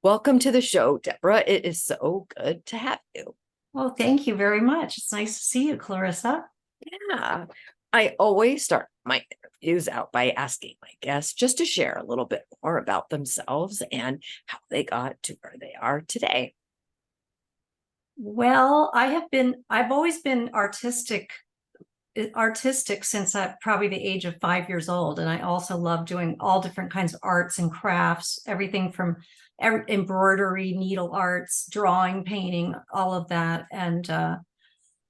Welcome to the show, Deborah. It is so good to have you. Well, thank you very much. It's nice to see you, Clarissa. Yeah, I always start my interviews out by asking my guests just to share a little bit more about themselves and how they got to where they are today. Well, I've always been artistic since probably the age of 5 years old. And I also love doing all different kinds of arts and crafts, everything from embroidery, needle arts, drawing, painting, all of that. And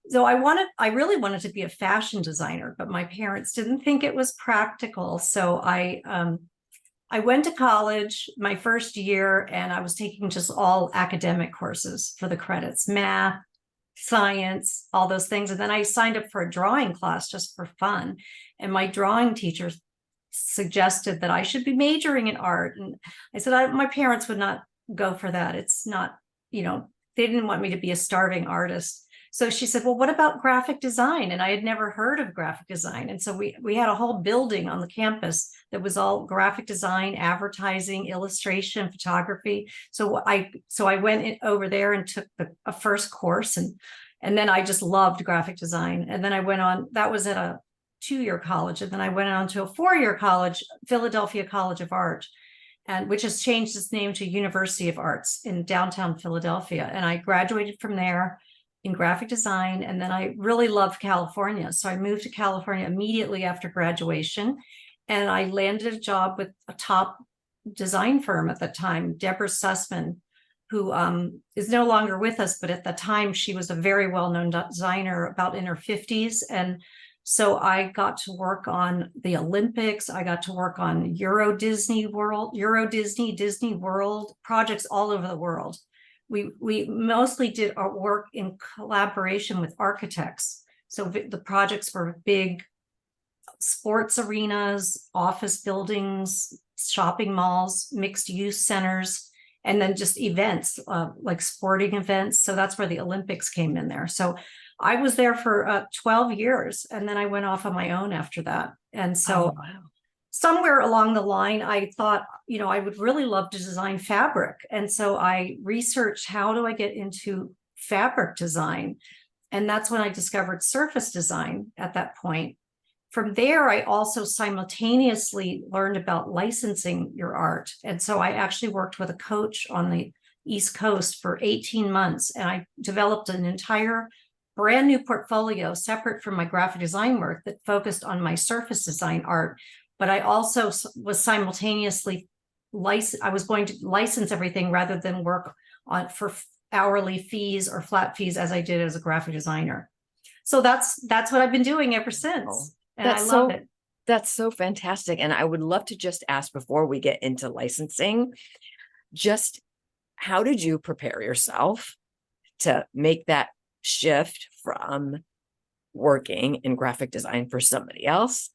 so I really wanted to be a fashion designer, but my parents didn't think it was practical. So I went to college my first year and I was taking just all academic courses for the credits, math, science, all those things. And then I signed up for a drawing class just for fun. And my drawing teacher suggested that I should be majoring in art. And I said, my parents would not go for that. It's not, they didn't want me to be a starving artist. So she said, well, what about graphic design? And I had never heard of graphic design. And so we had a whole building on the campus that was all graphic design, advertising, illustration, photography. So I went over there and took a first course, and then I just loved graphic design. And then I went on, that was at a 2-year college. And then I went on to a 4-year college, Philadelphia College of Art, and which has changed its name to University of Arts in downtown Philadelphia. And I graduated from there in graphic design. And then I really loved California. So I moved to California immediately after graduation. And I landed a job with a top design firm at the time, Deborah Sussman, who is no longer with us. But at the time, she was a very well-known designer, about in her 50s. And so I got to work on the Olympics. I got to work on Disney World projects all over the world. We mostly did our work in collaboration with architects. So the projects were big sports arenas, office buildings, shopping malls, mixed use centers, and then just events like sporting events. So that's where the Olympics came in there. So I was there for 12 years, and then I went off on my own after that. And so somewhere along the line, I thought, I would really love to design fabric. And so I researched, how do I get into fabric design? And that's when I discovered surface design at that point. From there, I also simultaneously learned about licensing your art. And so I actually worked with a coach on the East Coast for 18 months, and I developed an entire brand new portfolio separate from my graphic design work that focused on my surface design art. But I also was simultaneously I was going to license everything rather than work on for hourly fees or flat fees as I did as a graphic designer. So that's what I've been doing ever since. And I love it. That's so fantastic. And I would love to just ask, before we get into licensing, just how did you prepare yourself to make that shift from working in graphic design for somebody else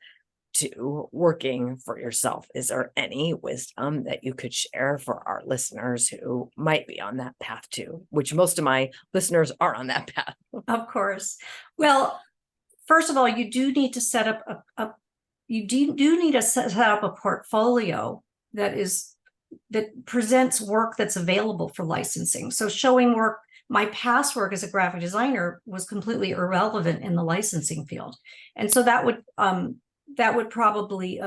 to working for yourself? Is there any wisdom that you could share for our listeners who might be on that path too, which most of my listeners are on that path? Of course. Well, first of all, you do need to set up set up a portfolio that presents work that's available for licensing. So showing work, my past work as a graphic designer was completely irrelevant in the licensing field. And so that would probably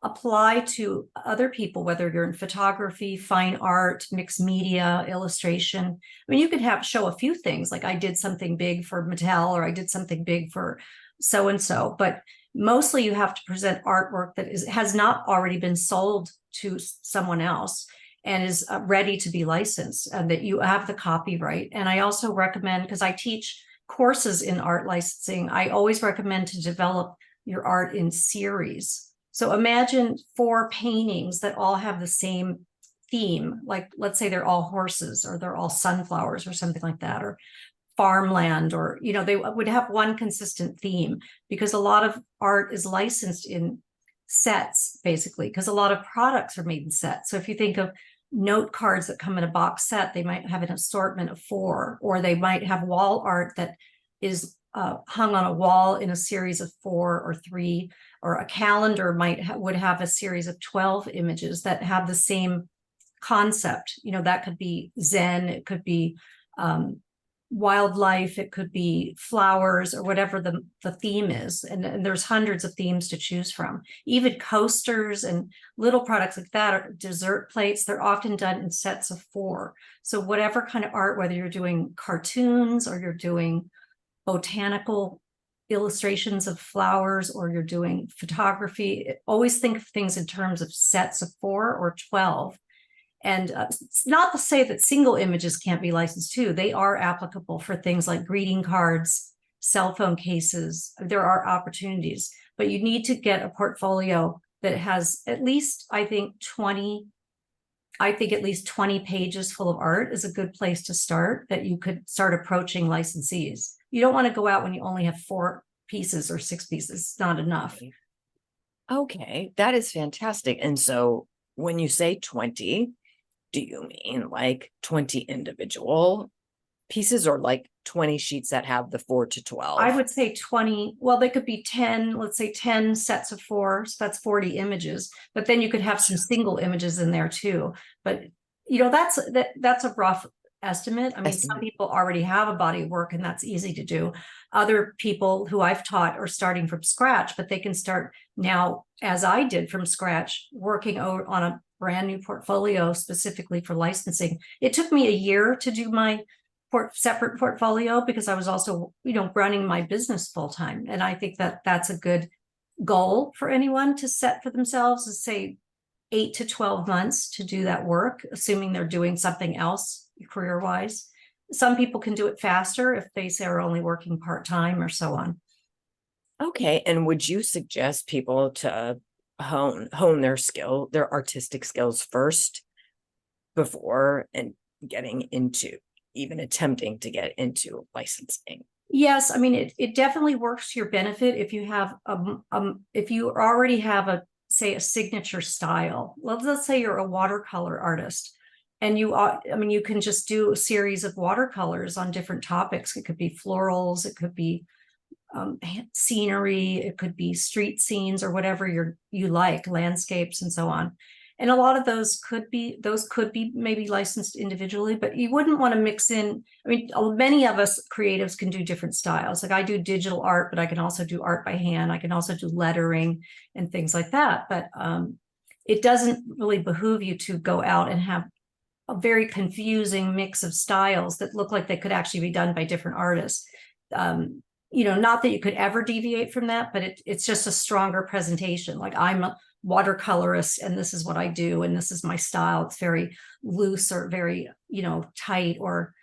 apply to other people, whether you're in photography, fine art, mixed media, illustration. I mean, you could show a few things, like I did something big for Mattel, or I did something big for so-and-so, but mostly you have to present artwork that has not already been sold to someone else and is ready to be licensed, and that you have the copyright. And I also recommend, because I teach courses in art licensing, I always recommend to develop your art in series. So imagine 4 paintings that all have the same theme, like let's say they're all horses, or they're all sunflowers, or something like that, or farmland, or they would have one consistent theme, because a lot of art is licensed in sets, basically, because a lot of products are made in sets. So if you think of note cards that come in a box set, they might have an assortment of 4, or they might have wall art that is hung on a wall in a series of 4 or 3, or a calendar would have a series of 12 images that have the same concept, that could be Zen, it could be wildlife, it could be flowers, or whatever the theme is. And there's hundreds of themes to choose from. Even coasters and little products like that, or dessert plates, they're often done in sets of 4. So whatever kind of art, whether you're doing cartoons or you're doing botanical illustrations of flowers or you're doing photography, always think of things in terms of sets of 4 or 12. And it's not to say that single images can't be licensed too. They are applicable for things like greeting cards, cell phone cases. There are opportunities, but you need to get a portfolio that has at least, I think at least 20 pages full of art is a good place to start, that you could start approaching licensees. You don't want to go out when you only have 4 pieces or 6 pieces. It's not enough. Okay, that is fantastic. And so when you say 20, do you mean like 20 individual pieces, or like 20 sheets that have the 4 to 12? I would say 20. Well, they could be 10, let's say 10 sets of 4. So that's 40 images, but then you could have some single images in there too. But that's a rough estimate. I mean, some people already have a body of work and that's easy to do. Other people who I've taught are starting from scratch, but they can start now, as I did, from scratch, working on a brand new portfolio specifically for licensing. It took me a year to do my separate portfolio because I was also, running my business full time. And I think that that's a good goal for anyone to set for themselves, is say 8 to 12 months to do that work, assuming they're doing something else career-wise. Some people can do it faster if they say are only working part-time or so on. Okay. And would you suggest people to hone their artistic skills first before and getting into even attempting to get into licensing? Yes, I mean, it definitely works to your benefit if you have if you already have a signature style. Let's say you're a watercolor artist and you can just do a series of watercolors on different topics. It could be florals, it could be scenery, it could be street scenes, or whatever you like, landscapes and so on. And a lot of those could be maybe licensed individually, but you wouldn't want to mix in. I mean, many of us creatives can do different styles. Like I do digital art, but I can also do art by hand. I can also do lettering and things like that. But it doesn't really behoove you to go out and have a very confusing mix of styles that look like they could actually be done by different artists. Not that you could ever deviate from that, but it's just a stronger presentation. Like I'm a watercolorist and this is what I do and this is my style. It's very loose or very tight, or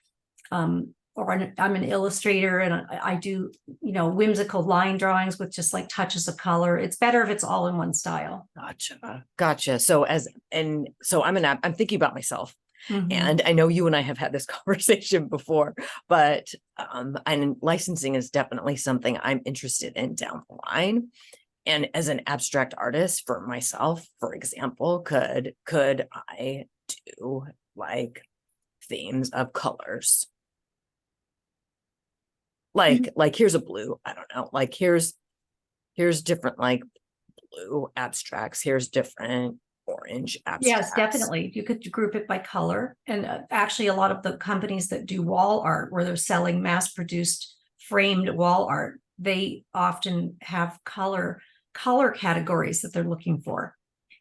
I'm an illustrator and I do whimsical line drawings with just like touches of color. It's better if it's all in one style. Gotcha. So I'm thinking about myself. Mm-hmm. And I know you and I have had this conversation before, but and licensing is definitely something I'm interested in down the line. And as an abstract artist for myself, for example, could I do like themes of colors? Like here's a blue, I don't know, like here's different like blue abstracts, here's different orange abstracts. Yes, definitely. You could group it by color. And actually a lot of the companies that do wall art, where they're selling mass-produced framed wall art, they often have color categories that they're looking for.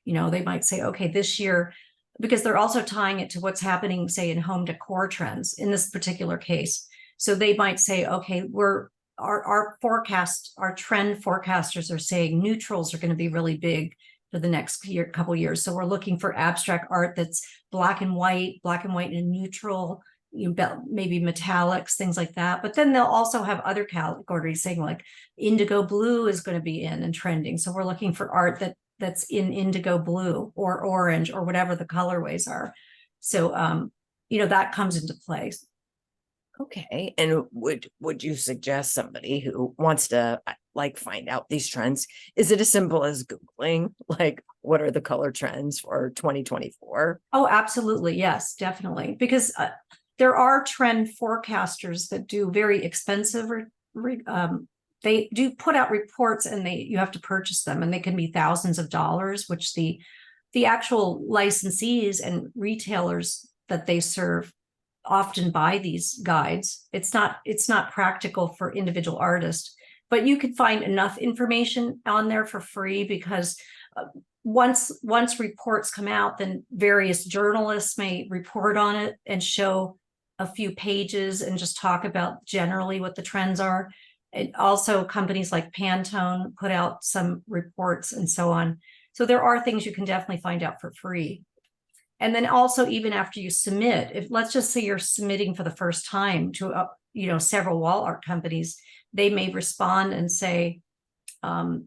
They might say, okay, this year, because they're also tying it to what's happening, say, in home decor trends in this particular case. So they might say, okay, our trend forecasters are saying neutrals are going to be really big for the next couple years. So we're looking for abstract art that's black and white and neutral, maybe metallics, things like that. But then they'll also have other categories saying like indigo blue is going to be in and trending. So we're looking for art that's in indigo blue or orange or whatever the colorways are. So, that comes into play. Okay. And would you suggest somebody who wants to like find out these trends? Is it as simple as Googling like what are the color trends for 2024? Oh, absolutely. Yes, definitely. Because there are trend forecasters that do very expensive. They do put out reports and you have to purchase them, and they can be thousands of dollars, which the the actual licensees and retailers that they serve often buy these guides. It's not practical for individual artists, but you could find enough information on there for free, because once reports come out, then various journalists may report on it and show a few pages and just talk about generally what the trends are. And also companies like Pantone put out some reports and so on. So there are things you can definitely find out for free. And then also, even after you submit, if let's just say you're submitting for the first time to several wall art companies, they may respond and say,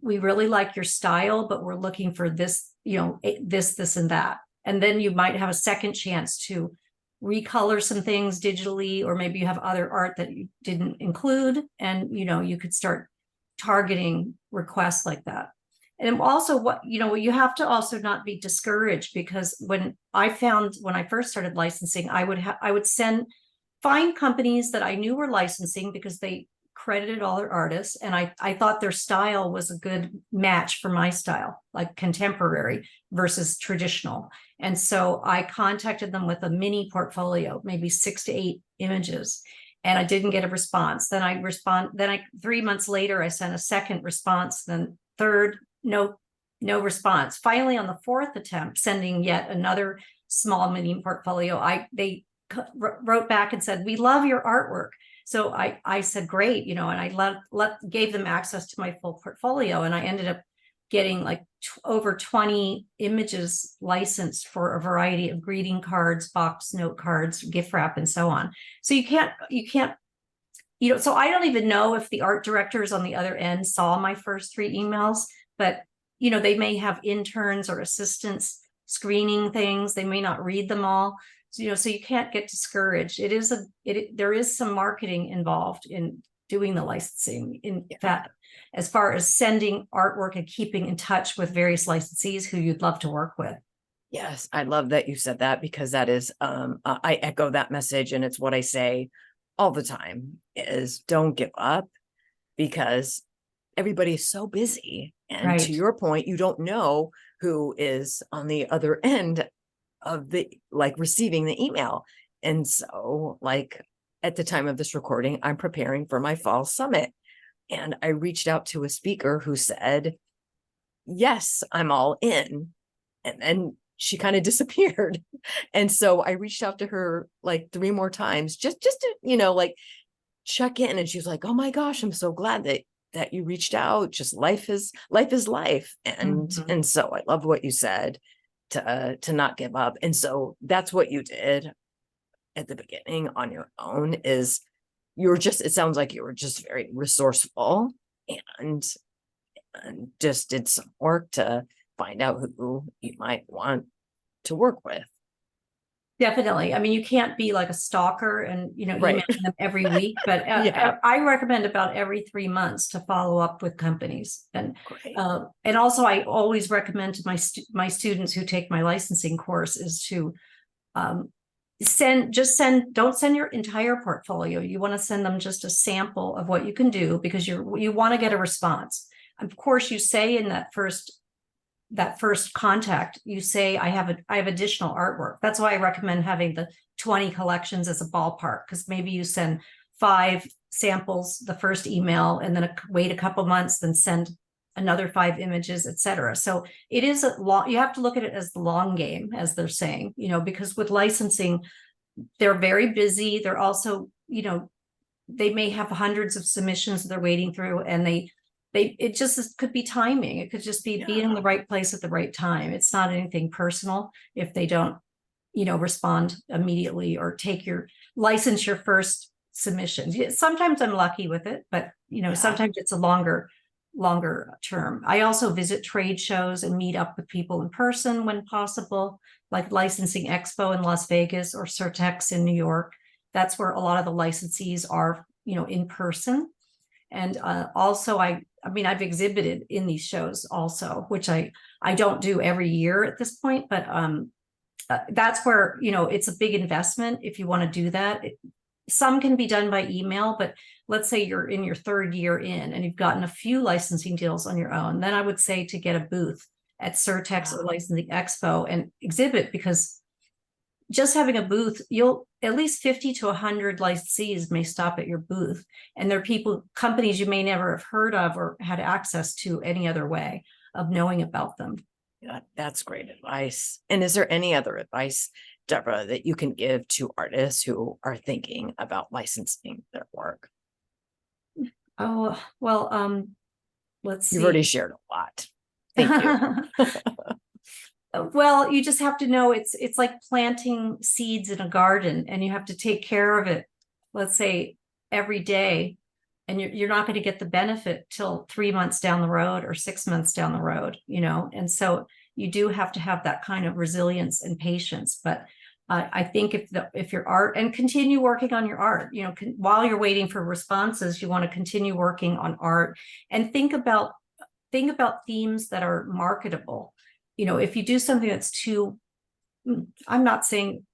we really like your style, but we're looking for this, this, and that. And then you might have a second chance to recolor some things digitally, or maybe you have other art that you didn't include, and you could start targeting requests like that. And also, you have to also not be discouraged, because when I first started licensing, I would find companies that I knew were licensing because they credited all their artists, and I thought their style was a good match for my style, like contemporary versus traditional. And so I contacted them with a mini portfolio, maybe 6 to 8 images, and I didn't get a response. Then 3 months later, I sent a second response, then third, no response. Finally, on the fourth attempt, sending yet another small mini portfolio, they wrote back and said, "We love your artwork." So I said, great, and I gave them access to my full portfolio, and I ended up getting like over 20 images licensed for a variety of greeting cards, box note cards, gift wrap, and so on. So you can't, so I don't even know if the art directors on the other end saw my first 3 emails, but they may have interns or assistants screening things. They may not read them all. So you can't get discouraged. There is some marketing involved in doing the licensing, in that, as far as sending artwork and keeping in touch with various licensees who you'd love to work with. Yes, I love that you said that, because that is, I echo that message, and it's what I say all the time, is don't give up, because everybody is so busy. And Right. to your point, you don't know who is on the other end of receiving the email. And so, at the time of this recording, I'm preparing for my fall summit, and I reached out to a speaker who said, yes, I'm all in. And then she kind of disappeared. And so I reached out to her 3 more times, just to, check in. And she was like, oh my gosh, I'm so glad that you reached out. Just life is life. And so I love what you said, to not give up. And so that's what you did at the beginning on your own. Is it sounds like you were just very resourceful, and just did some work to find out who you might want to work with. Definitely. I mean, you can't be like a stalker and, Right. emailing them every week, but Yeah. I recommend about every 3 months to follow up with companies. And Great. and also, I always recommend to my students who take my licensing course is to don't send your entire portfolio. You want to send them just a sample of what you can do, because you want to get a response. Of course, you say in that first contact, you say, I have additional artwork. That's why I recommend having the 20 collections as a ballpark, because maybe you send 5 samples the first email, and then wait a couple months, then send another 5 images, etc. So it is you have to look at it as the long game, as they're saying, because with licensing, they're very busy. They're also, they may have hundreds of submissions they're waiting through, and it just could be timing. It could just be in the right place at the right time. It's not anything personal if they don't, respond immediately or license your first submission. Sometimes I'm lucky with it, but sometimes it's a longer term. I also visit trade shows and meet up with people in person when possible, like Licensing Expo in Las Vegas or Certex in New York. That's where a lot of the licensees are, in person. And also, I've exhibited in these shows also, which I don't do every year at this point, but that's where, it's a big investment if you want to do that. Some can be done by email, but let's say you're in your 3rd year in and you've gotten a few licensing deals on your own, then I would say to get a booth at Surtex or Wow. Licensing Expo and exhibit, because just having a booth, you'll at least 50 to 100 licensees may stop at your booth. And they're companies you may never have heard of or had access to any other way of knowing about them. Yeah, that's great advice. And is there any other advice, Deborah, that you can give to artists who are thinking about licensing their work? Oh, well, let's You've see. already shared a lot. Thank you. Well, you just have to know it's like planting seeds in a garden, and you have to take care of it, let's say, every day. And you're not going to get the benefit till 3 months down the road or 6 months down the road, and so you do have to have that kind of resilience and patience. But I think if your art, and continue working on your art, while you're waiting for responses, you want to continue working on art and think about themes that are marketable. If you do something that's too, I'm not saying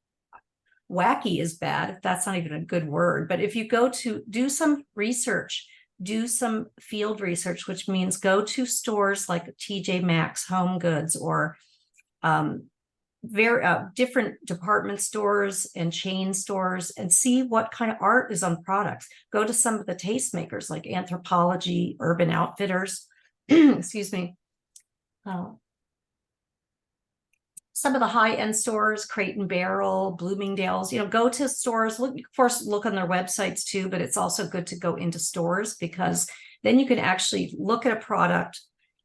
wacky is bad, if that's not even a good word, but if you go to do some research, do some field research, which means go to stores like TJ Maxx, Home Goods, or very different department stores and chain stores, and see what kind of art is on products. Go to some of the tastemakers like Anthropologie, Urban Outfitters, excuse me, some of the high-end stores, Crate and Barrel, Bloomingdale's, go to stores, look on their websites too, but it's also good to go into stores, because then you can actually look at a product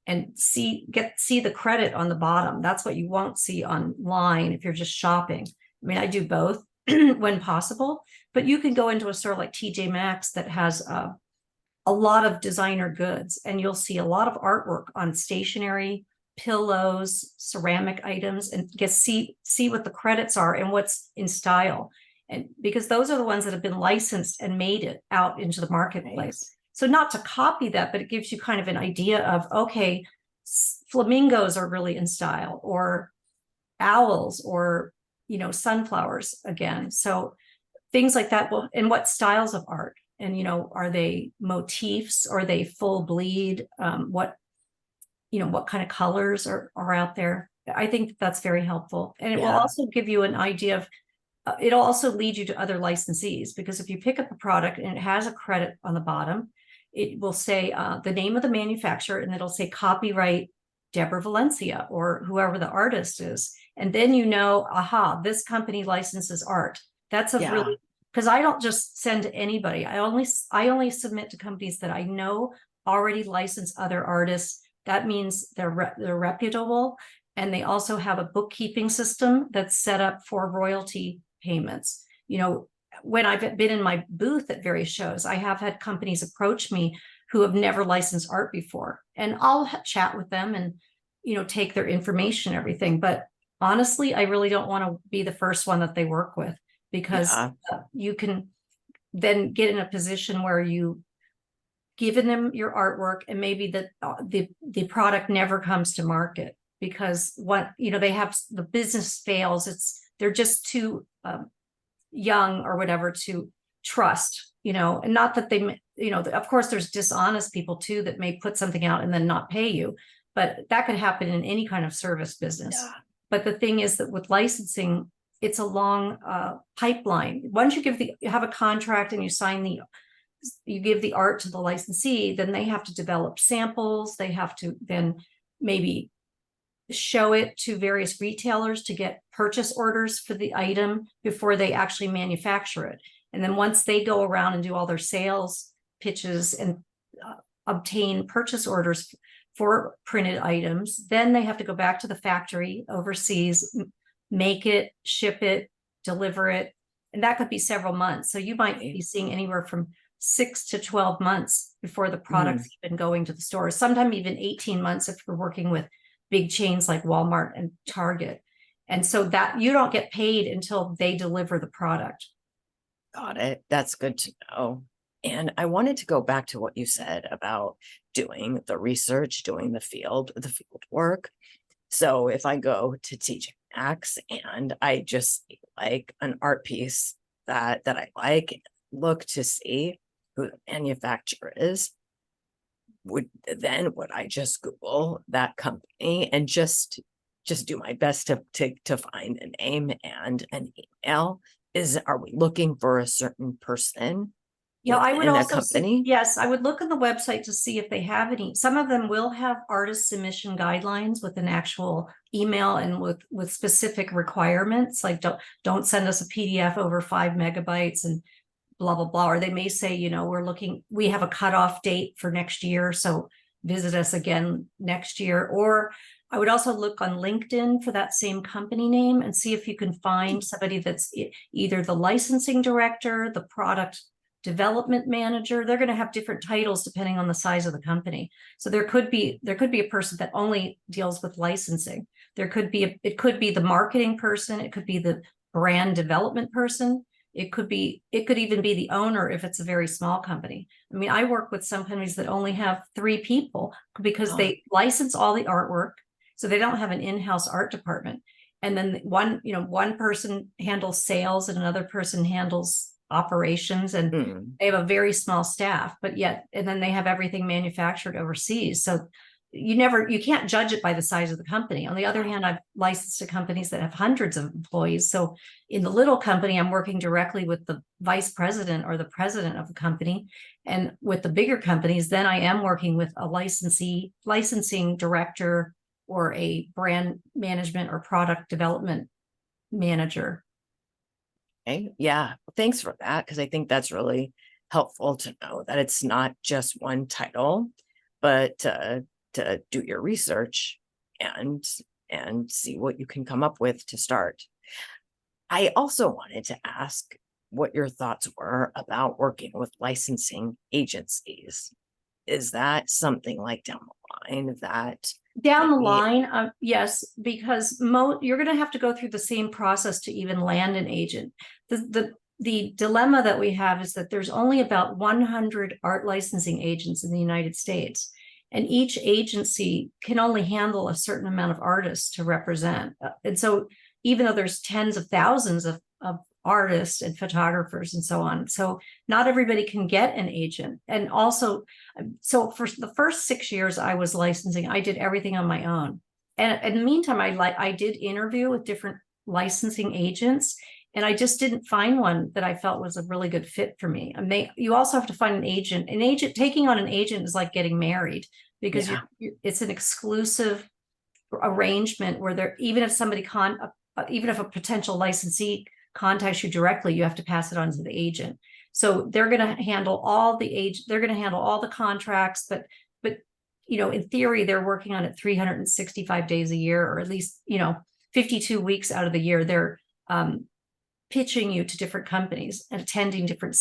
and see the credit on the bottom. That's what you won't see online if you're just shopping. I mean, I do both when possible, but you can go into a store like TJ Maxx that has a lot of designer goods, and you'll see a lot of artwork on stationery, pillows, ceramic items, and see what the credits are and what's in style. And because those are the ones that have been licensed and made it out into the marketplace. Nice. So not to copy that, but it gives you kind of an idea of, okay, flamingos are really in style, or owls, or sunflowers again. So things like that. Well, and what styles of art, and are they motifs, are they full bleed, what kind of colors are out there. I think that's very helpful. And it will also give you an idea of, it'll also lead you to other licensees, because if you pick up a product and it has a credit on the bottom, it will say the name of the manufacturer, and it'll say copyright Debra Valencia, or whoever the artist is. And then aha, this company licenses art. That's really, because I don't just send to anybody. I only submit to companies that I know already license other artists. That means they're reputable, and they also have a bookkeeping system that's set up for royalty payments. When I've been in my booth at various shows, I have had companies approach me who have never licensed art before, and I'll chat with them and take their information and everything. But honestly, I really don't want to be the first one that they work with, because you can then get in a position where you given them your artwork, and maybe the product never comes to market, because they have, the business fails. They're just too young or whatever to trust, and not that they, of course there's dishonest people too that may put something out and then not pay you, but that could happen in any kind of service business. But the thing is that with licensing, it's a long pipeline. Once you have a contract and you give the art to the licensee, then they have to develop samples. They have to then maybe show it to various retailers to get purchase orders for the item before they actually manufacture it. And then once they go around and do all their sales pitches and obtain purchase orders for printed items, then they have to go back to the factory overseas, make it, ship it, deliver it. And that could be several months. So you might be seeing anywhere from 6 to 12 months before the product's even going to the stores. Sometimes even 18 months if you're working with big chains like Walmart and Target. And so that you don't get paid until they deliver the product. Got it. That's good to know. And I wanted to go back to what you said about doing the research, doing the field work. So if I go to TJ Maxx and I just like an art piece that I like, look to see who the manufacturer is, would I just Google that company and just do my best to find a name and an email? Are we looking for a certain person Yeah, I would within a also company? yes, I would look on the website to see if they have any. Some of them will have artist submission guidelines with an actual email and with specific requirements, like don't send us a PDF over 5 MB and blah blah blah. Or they may say, you know, we have a cutoff date for next year, so visit us again next year. Or I would also look on LinkedIn for that same company name and see if you can find somebody that's either the licensing director, the product development manager. They're going to have different titles depending on the size of the company. So there could be a person that only deals with licensing. It could be the marketing person. It could be the brand development person. It could even be the owner if it's a very small company. I mean, I work with some companies that only have 3 people because they license all the artwork. So they don't have an in-house art department. And then one person handles sales and another person handles operations, and they have a very small staff, and then they have everything manufactured overseas. So you can't judge it by the size of the company. On the other hand, I've licensed to companies that have hundreds of employees. So in the little company, I'm working directly with the vice president or the president of the company. And with the bigger companies, then I am working with a licensing director or a brand management or product development manager. Okay. Yeah. Thanks for that. Because I think that's really helpful to know that it's not just one title, but to do your research and see what you can come up with to start. I also wanted to ask what your thoughts were about working with licensing agencies. Is that something like down the line that down the line, yes, because you're going to have to go through the same process to even land an agent. The dilemma that we have is that there's only about 100 art licensing agents in the United States, and each agency can only handle a certain amount of artists to represent. And so even though there's tens of thousands of artists and photographers and so on, so not everybody can get an agent. And also, so for the first 6 years I was licensing, I did everything on my own. And in the meantime, I did interview with different licensing agents, and I just didn't find one that I felt was a really good fit for me. And you also have to find an agent. Taking on an agent is like getting married, because it's an exclusive arrangement where even if a potential licensee contacts you directly, you have to pass it on to the agent. So they're going to handle all the contracts, but in theory, they're working on it 365 days a year, or at least 52 weeks out of the year. They're pitching you to different companies and attending different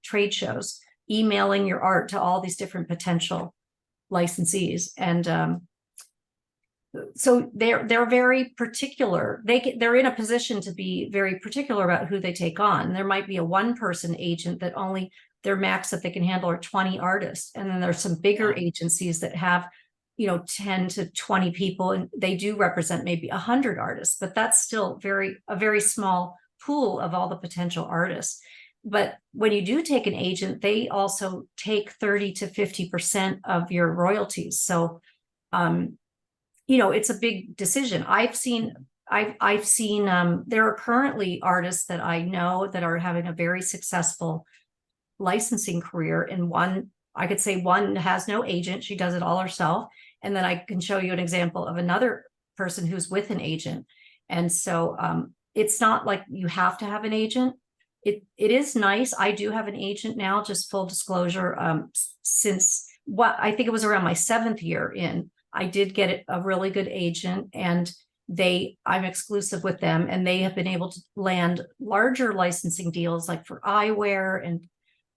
trade shows, emailing your art to all these different potential licensees. And so they're very particular. They're in a position to be very particular about who they take on. There might be a one-person agent that only their max that they can handle are 20 artists, and then there's some bigger agencies that have 10 to 20 people, and they do represent maybe 100 artists, but that's still a very small pool of all the potential artists. But when you do take an agent, they also take 30 to 50% of your royalties. So it's a big decision. I've seen there are currently artists that I know that are having a very successful licensing career. And I could say one has no agent. She does it all herself. And then I can show you an example of another person who's with an agent. And so it's not like you have to have an agent. It is nice. I do have an agent now, just full disclosure. Since I think it was around my 7th year in, I did get a really good agent, and I'm exclusive with them, and they have been able to land larger licensing deals, like for eyewear and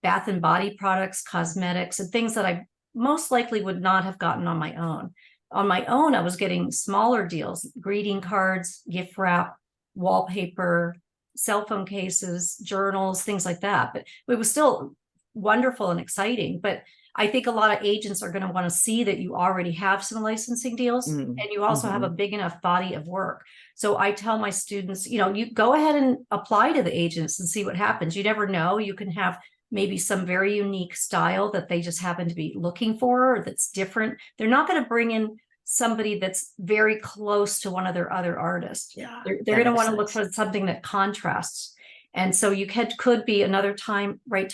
bath and body products, cosmetics, and things that I most likely would not have gotten on my own. On my own, I was getting smaller deals, greeting cards, gift wrap, wallpaper, cell phone cases, journals, things like that. But it was still wonderful and exciting. But I think a lot of agents are going to want to see that you already have some licensing deals, and you also have a big enough body of work. So I tell my students, you go ahead and apply to the agents and see what happens. You never know. You can have maybe some very unique style that they just happen to be looking for, or that's different. They're not going to bring in somebody that's very close to one of their other artists. Yeah, They're going to want to look for something that contrasts. And so you could be another time, right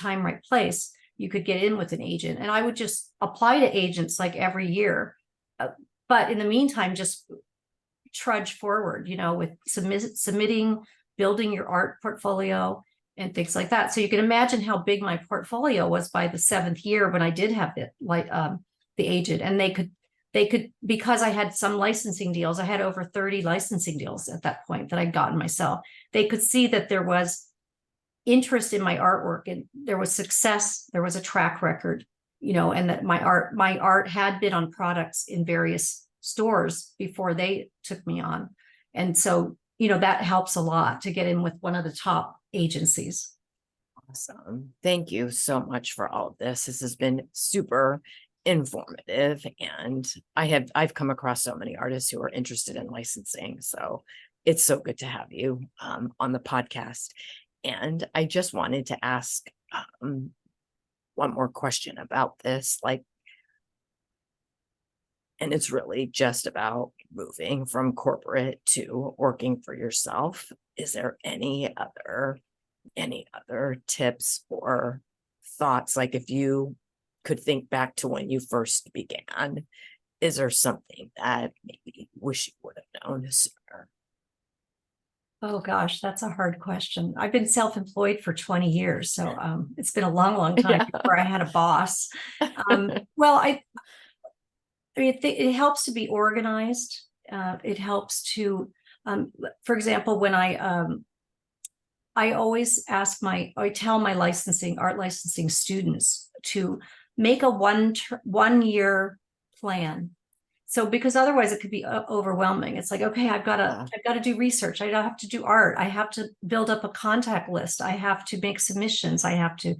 place. You could get in with an agent, and I would just apply to agents like every year. But in the meantime, just trudge forward, with submitting, building your art portfolio and things like that. So you can imagine how big my portfolio was by the 7th year when I did have the agent, and they could, because I had some licensing deals, I had over 30 licensing deals at that point that I'd gotten myself. They could see that there was interest in my artwork, and there was success, there was a track record, and that my art had been on products in various stores before they took me on. And so, that helps a lot to get in with one of the top agencies. Awesome. Thank you so much for all of this. This has been super informative, and I've come across so many artists who are interested in licensing. So it's so good to have you on the podcast. And I just wanted to ask one more question about this, and it's really just about moving from corporate to working for yourself. Is there any other tips or thoughts? Like, if you could think back to when you first began, is there something that maybe you wish you would have known sooner? Oh gosh, that's a hard question. I've been self-employed for 20 years, so it's been a long, long time before I had a boss. Well, I mean, it helps to be organized. It helps to, for example, when I always I tell my art licensing students to make a 1 year plan. So, because otherwise it could be overwhelming. It's like, okay, I've got to do research. I have to do art. I have to build up a contact list. I have to make submissions. I have to,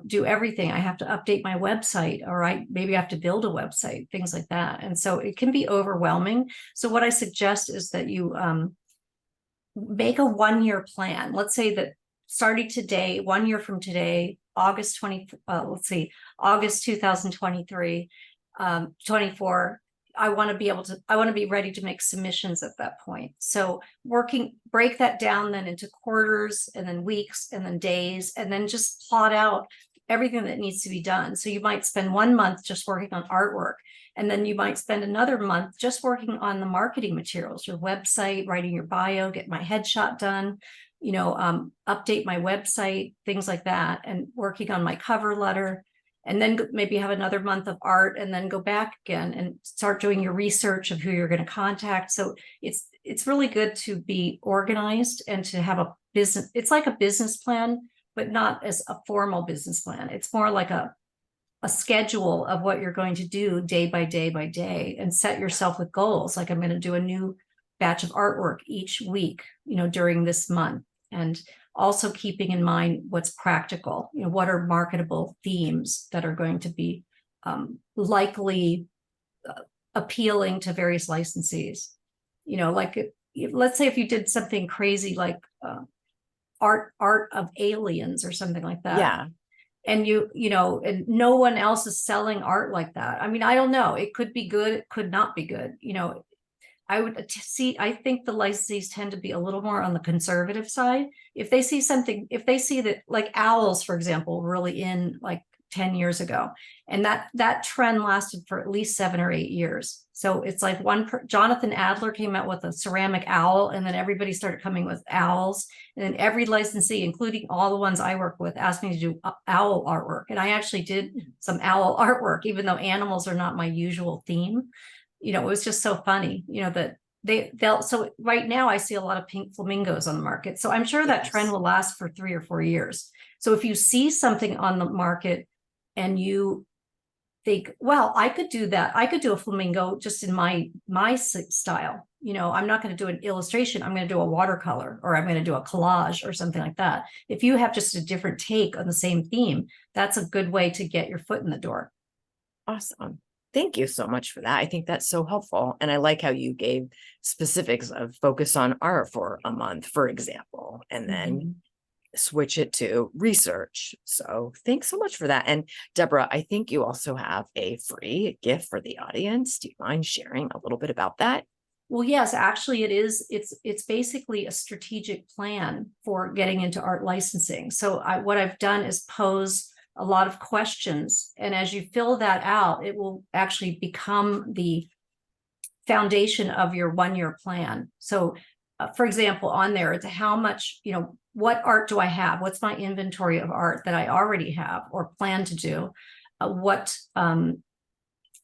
do everything. I have to update my website, or maybe I have to build a website, things like that. And so it can be overwhelming. So what I suggest is that you make a 1 year plan. Let's say that starting today, 1 year from today, August 2023, 24, I want to be ready to make submissions at that point. So break that down then into quarters, and then weeks, and then days, and then just plot out everything that needs to be done. So you might spend 1 month just working on artwork, and then you might spend another month just working on the marketing materials, your website, writing your bio, get my headshot done, update my website, things like that, and working on my cover letter. And then maybe have another month of art, and then go back again and start doing your research of who you're going to contact. So it's really good to be organized and to have a business. It's like a business plan, but not as a formal business plan. It's more like a schedule of what you're going to do day by day by day, and set yourself with goals. Like, I'm going to do a new batch of artwork each week, during this month. And also keeping in mind what's practical, what are marketable themes that are going to be likely appealing to various licensees. Like, let's say if you did something crazy like art of aliens or something like that. Yeah. And and no one else is selling art like that. I mean, I don't know. It could be good. It could not be good. I think the licensees tend to be a little more on the conservative side. If they see that, like owls, for example, really in like 10 years ago, and that trend lasted for at least 7 or 8 years. So it's like Jonathan Adler came out with a ceramic owl, and then everybody started coming with owls. And then every licensee, including all the ones I work with, asked me to do owl artwork. And I actually did some owl artwork, even though animals are not my usual theme. It was just so funny, that so right now I see a lot of pink flamingos on the market. So I'm sure that trend will last for 3 or 4 years. So if you see something on the market and you think, well, I could do that. I could do a flamingo just in my style. I'm not going to do an illustration. I'm going to do a watercolor, or I'm going to do a collage or something like that. If you have just a different take on the same theme, that's a good way to get your foot in the door. Awesome. Thank you so much for that. I think that's so helpful. And I like how you gave specifics of focus on art for a month, for example, and then switch it to research. So thanks so much for that. And Debra, I think you also have a free gift for the audience. Do you mind sharing a little bit about that? Well, yes, actually it is. It's basically a strategic plan for getting into art licensing. So what I've done is pose a lot of questions. And as you fill that out, it will actually become the foundation of your 1-year plan. So for example, on there, it's how much, what art do I have? What's my inventory of art that I already have or plan to do?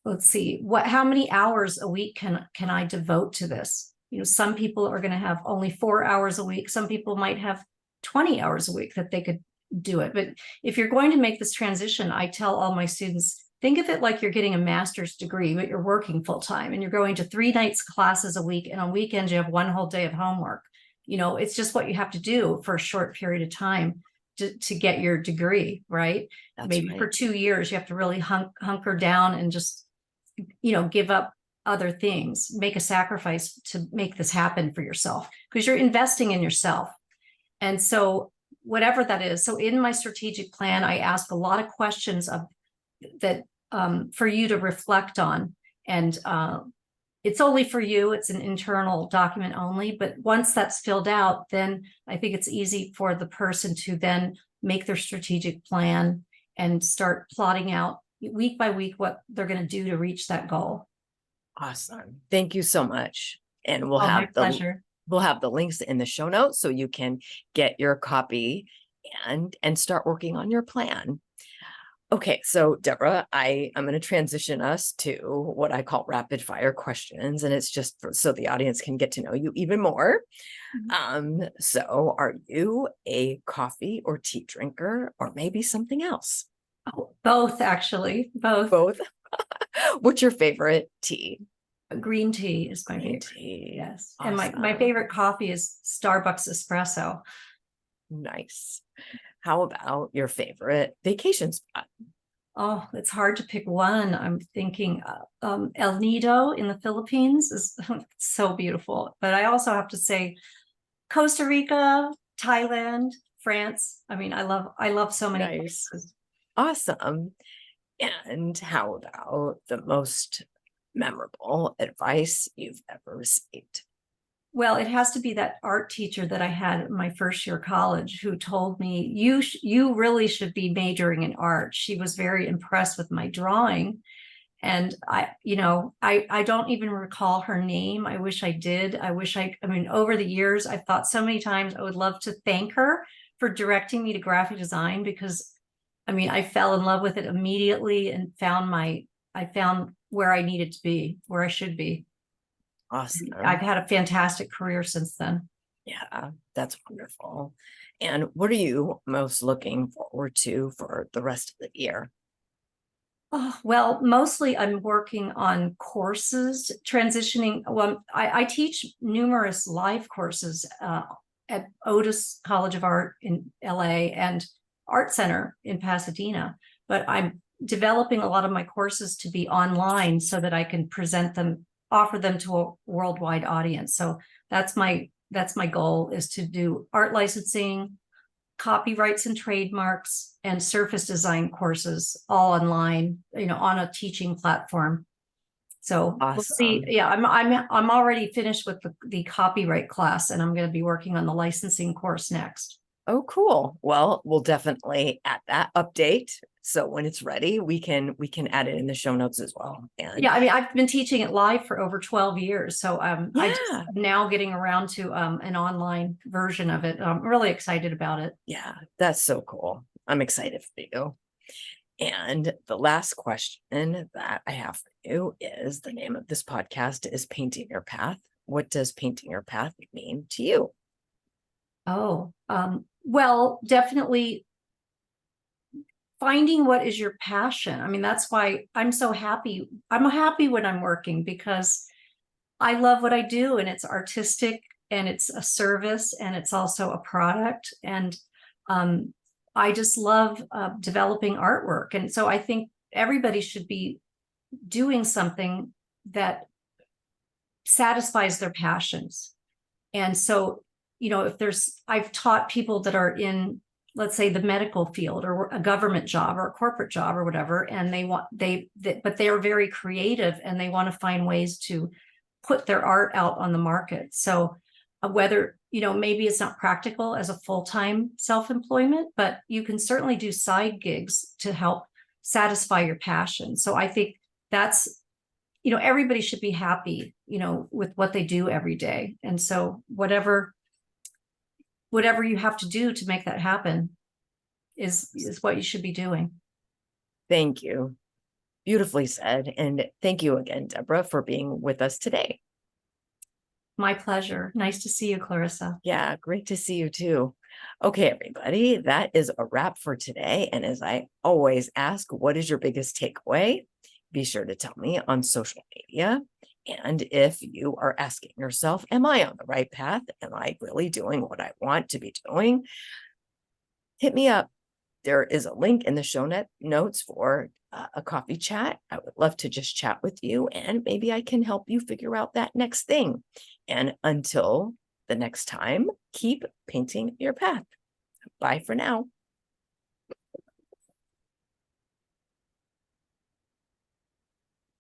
Let's see, how many hours a week can I devote to this? Some people are going to have only 4 hours a week. Some people might have 20 hours a week that they could do it. But if you're going to make this transition, I tell all my students, think of it like you're getting a master's degree, but you're working full time and you're going to 3 nights classes a week. And on weekends, you have 1 whole day of homework. It's just what you have to do for a short period of time to get your degree, right? That's Maybe right. for 2 years, you have to really hunker down and just, give up other things, make a sacrifice to make this happen for yourself because you're investing in yourself. And so whatever that is. So in my strategic plan, I ask a lot of questions that for you to reflect on. And it's only for you. It's an internal document only. But once that's filled out, then I think it's easy for the person to then make their strategic plan and start plotting out week by week what they're going to do to reach that goal. Awesome. Thank you so much. And My pleasure. we'll have the links in the show notes so you can get your copy and start working on your plan. Okay, so Debra, I'm going to transition us to what I call rapid fire questions, and it's just so the audience can get to know you even more. So are you a coffee or tea drinker, or maybe something else? Oh, both, actually, both. Both. What's your favorite tea? Green tea is my Green favorite. tea. Yes. Awesome. And my favorite coffee is Starbucks espresso. Nice. How about your favorite vacation spot? Oh, it's hard to pick one. I'm thinking El Nido in the Philippines is so beautiful. But I also have to say Costa Rica, Thailand, France. I mean, I love so many places. Awesome. And how about the most memorable advice you've ever received? Well, it has to be that art teacher that I had in my first year of college who told me, you really should be majoring in art. She was very impressed with my drawing. And I don't even recall her name. I wish I did. I mean, over the years, I've thought so many times I would love to thank her for directing me to graphic design because, I mean, I fell in love with it immediately and I found where I needed to be, where I should be. Awesome. I've had a fantastic career since then. Yeah, that's wonderful. And what are you most looking forward to for the rest of the year? Oh, well, mostly I'm working on courses, transitioning. Well, I teach numerous live courses at Otis College of Art in LA and Art Center in Pasadena, but I'm developing a lot of my courses to be online so that I can present them, offer them to a worldwide audience. So that's my goal, is to do art licensing, copyrights and trademarks, and surface design courses all online, on a teaching platform. So Awesome. we'll see. Yeah, I'm already finished with the copyright class, and I'm going to be working on the licensing course next. Oh, cool. Well, we'll definitely add that update. So when it's ready, we can add it in the show notes as well. And yeah, I mean, I've been teaching it live for over 12 years. So I'm now getting around to an online version of it. I'm really excited about it. Yeah, that's so cool. I'm excited for you. And the last question that I have for you is, the name of this podcast is Painting Your Path. What does painting your path mean to you? Oh, well, definitely finding what is your passion. I mean, that's why I'm so happy. I'm happy when I'm working because I love what I do, and it's artistic and it's a service and it's also a product. And I just love developing artwork. And so I think everybody should be doing something that satisfies their passions. And so, I've taught people that are in, let's say, the medical field or a government job or a corporate job or whatever, and but they are very creative and they want to find ways to put their art out on the market. So whether, maybe it's not practical as a full-time self-employment, but you can certainly do side gigs to help satisfy your passion. So I think that's, everybody should be happy, with what they do every day. And so whatever you have to do to make that happen is what you should be doing. Thank you. Beautifully said. And thank you again, Debra, for being with us today. My pleasure. Nice to see you, Clarissa. Yeah, great to see you too. Okay, everybody, that is a wrap for today. And as I always ask, what is your biggest takeaway? Be sure to tell me on social media. And if you are asking yourself, am I on the right path? Am I really doing what I want to be doing? Hit me up. There is a link in the show notes for a coffee chat. I would love to just chat with you, and maybe I can help you figure out that next thing. And until the next time, keep painting your path. Bye for now.